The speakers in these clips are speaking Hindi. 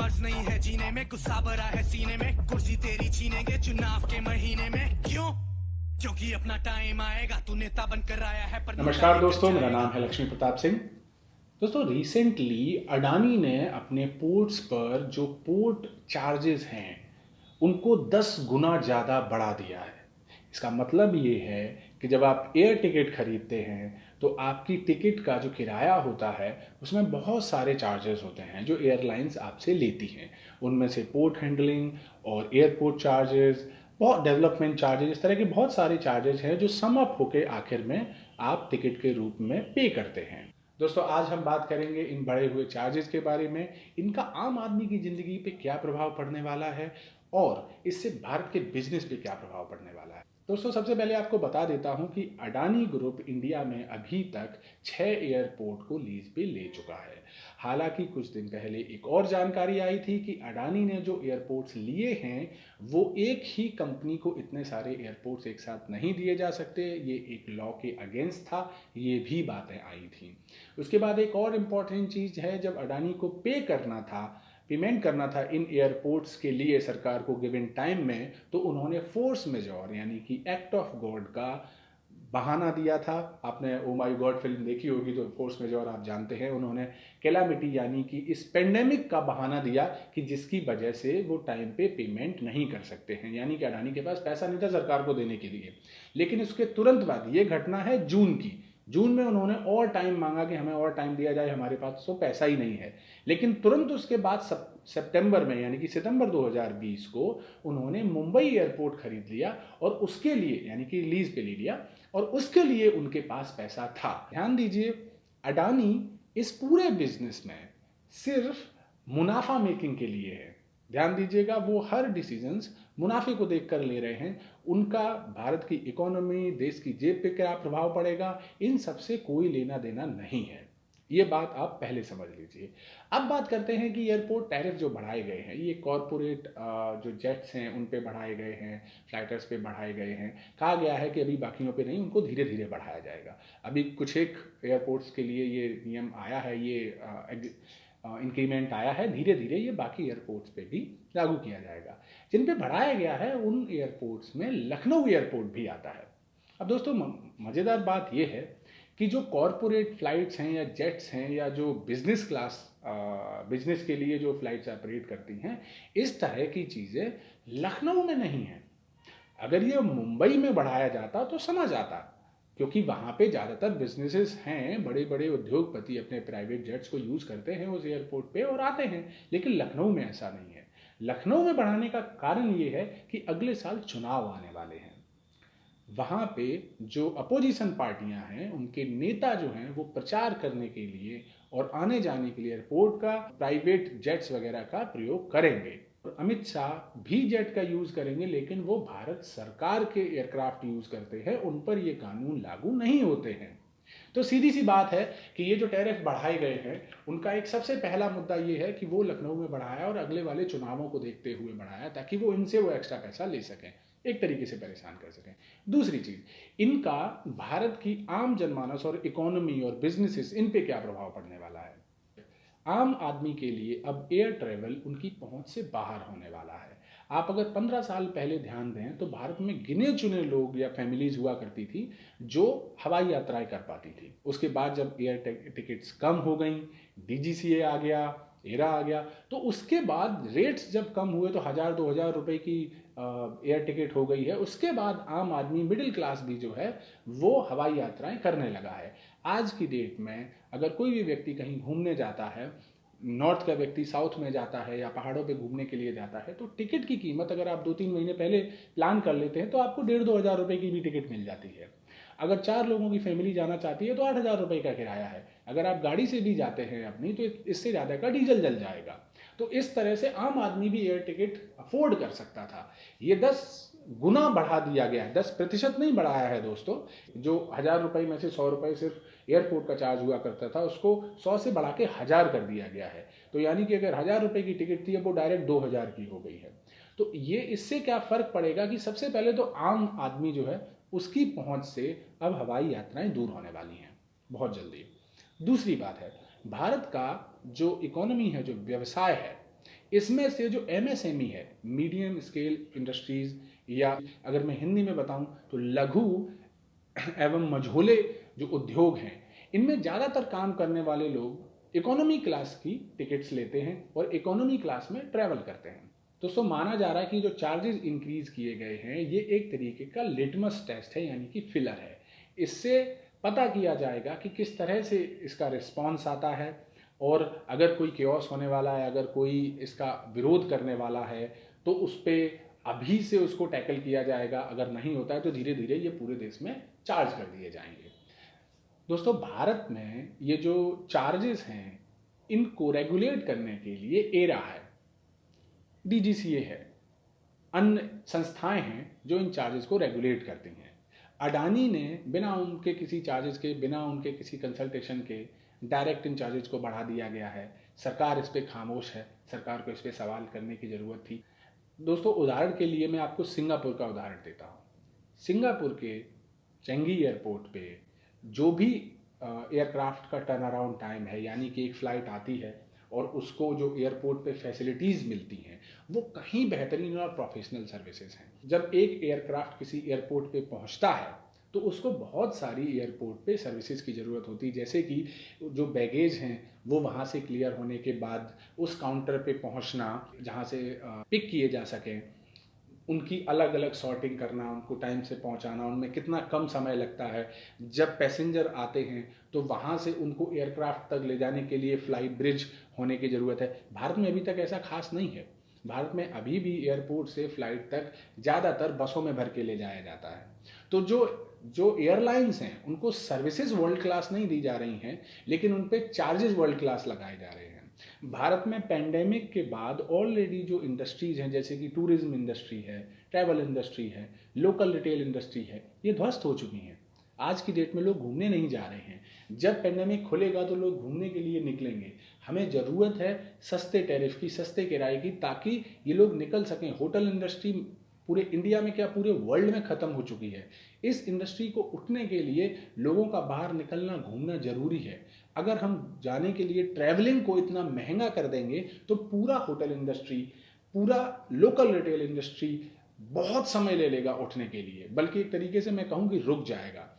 मर्ज नहीं है जीने में, गुस्सा भरा है सीने में, कुर्सी तेरी छीनेंगे चुनाव के महीने में। क्यों? क्योंकि अपना टाइम आएगा, तू नेता बनकर आया है पर नमस्कार दोस्तों, मेरा नाम है लक्ष्मी प्रताप सिंह। दोस्तों, रिसेंटली अडानी ने अपने पोर्ट्स पर जो पोर्ट चार्जेस हैं उनको 10 गुना ज़्यादा बढ़ा दिया है। इसका मतलब ये है कि जब आप एयर टिकट खरीदते हैं तो आपकी टिकट का जो किराया होता है उसमें बहुत सारे चार्जेस होते हैं जो एयरलाइंस आपसे लेती हैं। उनमें से पोर्ट हैंडलिंग और एयरपोर्ट चार्जेस, बहुत डेवलपमेंट चार्जेस, इस तरह के बहुत सारे चार्जेस हैं जो सम अप होके आखिर में आप टिकट के रूप में पे करते हैं। दोस्तों, आज हम बात करेंगे इन बढ़े हुए चार्जेस के बारे में, इनका आम आदमी की ज़िंदगी पे क्या प्रभाव पड़ने वाला है और इससे भारत के बिजनेस पे क्या प्रभाव पड़ने वाला है। दोस्तों, सबसे पहले आपको बता देता हूं कि अडानी ग्रुप इंडिया में अभी तक 6 एयरपोर्ट को लीज पे ले चुका है। हालांकि कुछ दिन पहले एक और जानकारी आई थी कि अडानी ने जो एयरपोर्ट्स लिए हैं वो एक ही कंपनी को इतने सारे एयरपोर्ट्स एक साथ नहीं दिए जा सकते, ये एक लॉ के अगेंस्ट था, ये भी बातें आई थी। उसके बाद एक और इम्पॉर्टेंट चीज़ है, जब अडानी को पेमेंट करना था इन एयरपोर्ट्स के लिए सरकार को गिवन टाइम में, तो उन्होंने फोर्स मेजॉर यानी कि एक्ट ऑफ गॉड का बहाना दिया था। आपने ओ माई गॉड फिल्म देखी होगी तो फोर्स मेजॉर आप जानते हैं। उन्होंने कैलामिटी यानी कि इस पेंडेमिक का बहाना दिया कि जिसकी वजह से वो टाइम पे पेमेंट नहीं कर सकते हैं, यानी कि अडानी के पास पैसा नहीं था सरकार को देने के लिए। लेकिन उसके तुरंत बाद, ये घटना है जून में उन्होंने और टाइम मांगा कि हमें और टाइम दिया जाए, हमारे पास तो पैसा ही नहीं है। लेकिन तुरंत उसके बाद सितंबर में यानी कि सितंबर 2020 को उन्होंने मुंबई एयरपोर्ट खरीद लिया और उसके लिए यानी कि लीज पे ले लिया और उसके लिए उनके पास पैसा था। ध्यान दीजिए, अडानी इस पूरे बिजनेस में सिर्फ मुनाफा मेकिंग के लिए है। ध्यान दीजिएगा, वो हर डिसीजंस मुनाफे को देखकर ले रहे हैं। उनका भारत की इकोनॉमी, देश की जेब पे क्या प्रभाव पड़ेगा, इन सबसे कोई लेना देना नहीं है। ये बात आप पहले समझ लीजिए। अब बात करते हैं कि एयरपोर्ट टैरिफ जो बढ़ाए गए हैं, ये कॉरपोरेट जो जेट्स हैं उन पे बढ़ाए गए हैं, फ्लाइटर्स पे बढ़ाए गए हैं। कहा गया है कि अभी बाकियों पे नहीं, उनको धीरे धीरे बढ़ाया जाएगा। अभी कुछ एक एयरपोर्ट्स के लिए ये नियम आया है, ये इंक्रीमेंट आया है। धीरे धीरे ये बाकी एयरपोर्ट्स पे भी लागू किया जाएगा। जिन पे बढ़ाया गया है उन एयरपोर्ट्स में लखनऊ एयरपोर्ट भी आता है। अब दोस्तों, मज़ेदार बात यह है कि जो कॉरपोरेट फ्लाइट्स हैं या जेट्स हैं या जो बिजनेस के लिए जो फ्लाइट्स ऑपरेट करती हैं, इस तरह की चीज़ें लखनऊ में नहीं हैं। अगर ये मुंबई में बढ़ाया जाता तो समझ आता, क्योंकि वहाँ पे ज़्यादातर बिजनेसेस हैं, बड़े बड़े उद्योगपति अपने प्राइवेट जेट्स को यूज़ करते हैं उस एयरपोर्ट पे और आते हैं। लेकिन लखनऊ में ऐसा नहीं है। लखनऊ में बढ़ाने का कारण ये है कि अगले साल चुनाव आने वाले हैं। वहाँ पे जो अपोजिशन पार्टियां हैं उनके नेता जो हैं वो प्रचार करने के लिए और आने जाने के लिए एयरपोर्ट का प्राइवेट जेट्स वगैरह का प्रयोग करेंगे। और अमित शाह भी जेट का यूज़ करेंगे, लेकिन वो भारत सरकार के एयरक्राफ्ट यूज़ करते हैं, उन पर ये कानून लागू नहीं होते हैं। तो सीधी सी बात है कि ये जो टैरिफ बढ़ाए गए हैं उनका एक सबसे पहला मुद्दा ये है कि वो लखनऊ में बढ़ाया और अगले वाले चुनावों को देखते हुए बढ़ाया, ताकि वो इनसे वो एक्स्ट्रा पैसा ले सकें, एक तरीके से परेशान कर सकें। दूसरी चीज़, इनका भारत की आम जनमानस और इकोनॉमी और बिजनेसेस, इन पे क्या प्रभाव पड़ने वाला है। आम आदमी के लिए अब एयर ट्रेवल उनकी पहुंच से बाहर होने वाला है। आप अगर 15 साल पहले ध्यान दें तो भारत में गिने चुने लोग या फैमिलीज हुआ करती थी जो हवाई यात्राएं कर पाती थी। उसके बाद जब एयर टिकट्स कम हो गई, डीजीसीए आ गया, एरा आ गया, तो उसके बाद रेट्स जब कम हुए तो 1000-2000 रुपए की एयर टिकट हो गई है। उसके बाद आम आदमी, मिडिल क्लास भी जो है वो हवाई यात्राएं करने लगा है। आज की डेट में अगर कोई भी व्यक्ति कहीं घूमने जाता है, नॉर्थ का व्यक्ति साउथ में जाता है या पहाड़ों पे घूमने के लिए जाता है, तो टिकट की कीमत अगर आप 2-3 महीने पहले प्लान कर लेते हैं तो आपको 1500-2000 रुपए की भी टिकट मिल जाती है। अगर 4 लोगों की फैमिली जाना चाहती है तो 8000 रुपए का किराया है। अगर आप गाड़ी से भी जाते हैं अपनी तो इससे ज़्यादा का डीजल जल जाएगा। तो इस तरह से आम आदमी भी एयर टिकट अफोर्ड कर सकता था। ये 10 गुना बढ़ा दिया गया है, 10% नहीं बढ़ाया है दोस्तों। जो 1000 रुपए में से 100 रुपए सिर्फ एयरपोर्ट का चार्ज हुआ करता था, उसको 100 से बढ़ा के 1000 कर दिया गया है। तो यानी कि अगर 1000 रुपए की टिकट थी, अब वो डायरेक्ट 2000 की हो गई है। तो ये इससे क्या फ़र्क पड़ेगा कि सबसे पहले तो आम आदमी जो है उसकी पहुंच से अब हवाई यात्राएं दूर होने वाली हैं बहुत जल्दी। दूसरी बात है, भारत का जो इकोनॉमी है, जो व्यवसाय है, इसमें से जो एमएसएमई है, मीडियम स्केल इंडस्ट्रीज, या अगर मैं हिंदी में बताऊं तो लघु एवं मझोले जो उद्योग हैं, इनमें ज़्यादातर काम करने वाले लोग इकोनॉमी क्लास की टिकट्स लेते हैं और इकोनॉमी क्लास में ट्रैवल करते हैं। दोस्तों, माना जा रहा है कि जो चार्जेस इंक्रीज किए गए हैं ये एक तरीके का लिटमस टेस्ट है, यानी कि फिलर है। इससे पता किया जाएगा कि किस तरह से इसका रिस्पॉन्स आता है, और अगर कोई केओस होने वाला है, अगर कोई इसका विरोध करने वाला है, तो उस पर अभी से उसको टैकल किया जाएगा। अगर नहीं होता है तो धीरे धीरे ये पूरे देश में चार्ज कर दिए जाएंगे। दोस्तों, भारत में ये जो चार्जेस हैं इनको रेगुलेट करने के लिए एरा है, डीजीसीए है, अन्य संस्थाएं हैं जो इन चार्जेस को रेगुलेट करती हैं। अडानी ने बिना उनके किसी चार्जेस के, बिना उनके किसी कंसल्टेशन के डायरेक्ट इन चार्जेस को बढ़ा दिया गया है। सरकार इस पर खामोश है, सरकार को इस पर सवाल करने की ज़रूरत थी। दोस्तों, उदाहरण के लिए मैं आपको सिंगापुर का उदाहरण देता हूँ। सिंगापुर के चेंगी एयरपोर्ट पे जो भी एयरक्राफ्ट का टर्न अराउंड टाइम है, यानी कि एक फ़्लाइट आती है और उसको जो एयरपोर्ट पे फैसिलिटीज़ मिलती हैं वो कहीं बेहतरीन और प्रोफेशनल सर्विसेज हैं। जब एक एयरक्राफ्ट किसी एयरपोर्ट पे पहुंचता है तो उसको बहुत सारी एयरपोर्ट पे सर्विसेज की ज़रूरत होती है, जैसे कि जो बैगेज हैं वो वहाँ से क्लियर होने के बाद उस काउंटर पे पहुँचना जहाँ से पिक किए जा सकें, उनकी अलग अलग सॉर्टिंग करना, उनको टाइम से पहुंचाना, उनमें कितना कम समय लगता है। जब पैसेंजर आते हैं तो वहाँ से उनको एयरक्राफ्ट तक ले जाने के लिए फ्लाइट ब्रिज होने की ज़रूरत है। भारत में अभी तक ऐसा खास नहीं है। भारत में अभी भी एयरपोर्ट से फ्लाइट तक ज़्यादातर बसों में भर के ले जाया जाता है। तो जो एयरलाइंस हैं उनको सर्विसेज वर्ल्ड क्लास नहीं दी जा रही हैं, लेकिन उन पर चार्जेस वर्ल्ड क्लास लगाए जा रहे हैं। भारत में पेंडेमिक के बाद ऑलरेडी जो इंडस्ट्रीज हैं, जैसे कि टूरिज्म इंडस्ट्री है, ट्रैवल इंडस्ट्री है, लोकल रिटेल इंडस्ट्री है, ये ध्वस्त हो चुकी हैं। आज की डेट में लोग घूमने नहीं जा रहे हैं। जब पेंडेमिक खुलेगा तो लोग घूमने के लिए निकलेंगे। हमें ज़रूरत है सस्ते टैरिफ की, सस्ते किराए की, ताकि ये लोग निकल सकें। होटल इंडस्ट्री पूरे इंडिया में क्या पूरे वर्ल्ड में ख़त्म हो चुकी है। इस इंडस्ट्री को उठने के लिए लोगों का बाहर निकलना, घूमना ज़रूरी है। अगर हम जाने के लिए ट्रैवलिंग को इतना महंगा कर देंगे तो पूरा होटल इंडस्ट्री, पूरा लोकल रिटेल इंडस्ट्री बहुत समय ले लेगा उठने के लिए, बल्कि एक तरीके से मैं कहूँ कि रुक जाएगा।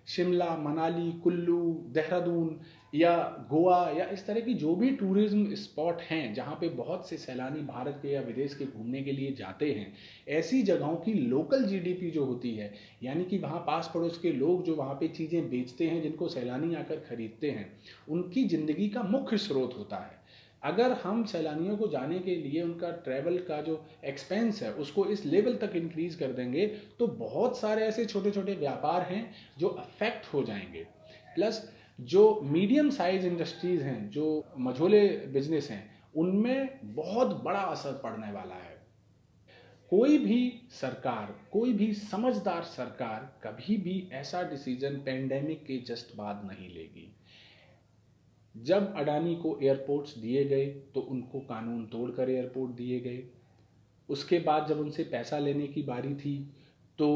शिमला, मनाली, कुल्लू, देहरादून या गोवा या इस तरह की जो भी टूरिज्म स्पॉट हैं जहाँ पे बहुत से सैलानी भारत के या विदेश के घूमने के लिए जाते हैं, ऐसी जगहों की लोकल जीडीपी जो होती है, यानी कि वहाँ पास पड़ोस के लोग जो वहाँ पे चीज़ें बेचते हैं, जिनको सैलानी आकर खरीदते हैं, उनकी ज़िंदगी का मुख्य स्रोत होता है। अगर हम सैलानियों को जाने के लिए उनका ट्रैवल का जो एक्सपेंस है उसको इस लेवल तक इंक्रीज कर देंगे तो बहुत सारे ऐसे छोटे छोटे व्यापार हैं जो अफेक्ट हो जाएंगे। प्लस जो मीडियम साइज इंडस्ट्रीज हैं, जो मझोले बिजनेस हैं, उनमें बहुत बड़ा असर पड़ने वाला है। कोई भी सरकार, कोई भी समझदार सरकार कभी भी ऐसा डिसीजन पेंडेमिक के जस्ट बाद नहीं लेगी। जब अडानी को एयरपोर्ट्स दिए गए तो उनको कानून तोड़कर एयरपोर्ट दिए गए। उसके बाद जब उनसे पैसा लेने की बारी थी तो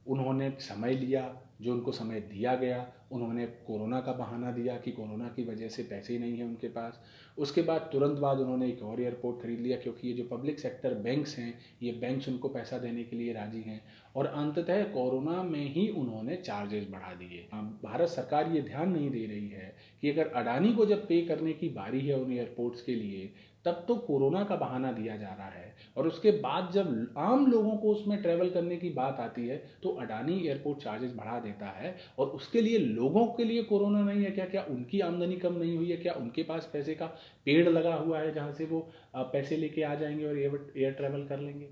उन्होंने समय लिया, जो उनको समय दिया गया। उन्होंने कोरोना का बहाना दिया कि कोरोना की वजह से पैसे ही नहीं है उनके पास। उसके बाद तुरंत बाद उन्होंने एक और एयरपोर्ट खरीद लिया, क्योंकि ये जो पब्लिक सेक्टर बैंक्स हैं, ये बैंक्स उनको पैसा देने के लिए राजी हैं। और अंततः कोरोना में ही उन्होंने चार्जेस बढ़ा दिए। भारत सरकार ये ध्यान नहीं दे रही है कि अगर अडानी को जब पे करने की बारी है उन एयरपोर्ट्स के लिए, तब तो कोरोना का बहाना दिया जा रहा है, और उसके बाद जब आम लोगों को उसमें ट्रैवल करने की बात आती है तो अडानी एयरपोर्ट चार्जेस बढ़ा देता है। और उसके लिए लोगों के लिए कोरोना नहीं है क्या? क्या उनकी आमदनी कम नहीं हुई है? क्या उनके पास पैसे का पेड़ लगा हुआ है जहां से वो पैसे लेके आ जाएंगे और एयर ट्रैवल कर लेंगे?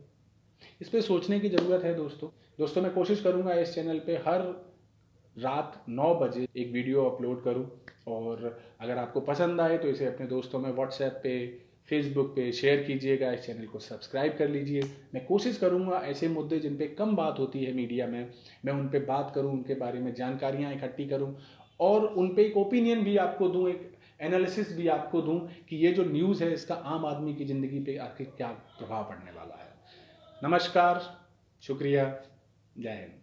इस पर सोचने की ज़रूरत है दोस्तों। मैं कोशिश करूंगा इस चैनल पे हर रात 9 बजे एक वीडियो अपलोड करूं, और अगर आपको पसंद आए तो इसे अपने दोस्तों में व्हाट्सएप पे, फेसबुक पे शेयर कीजिएगा। इस चैनल को सब्सक्राइब कर लीजिए। मैं कोशिश करूंगा ऐसे मुद्दे जिन पे कम बात होती है मीडिया में, मैं उन पे बात करूं, उनके बारे में जानकारियां इकट्ठी करूं, और उन पे एक ओपिनियन भी आपको दूं, एक एनालिसिस भी आपको दूं कि ये जो न्यूज़ है इसका आम आदमी की ज़िंदगी पे आखिर क्या प्रभाव पड़ने वाला है। नमस्कार, शुक्रिया, जय हिंद।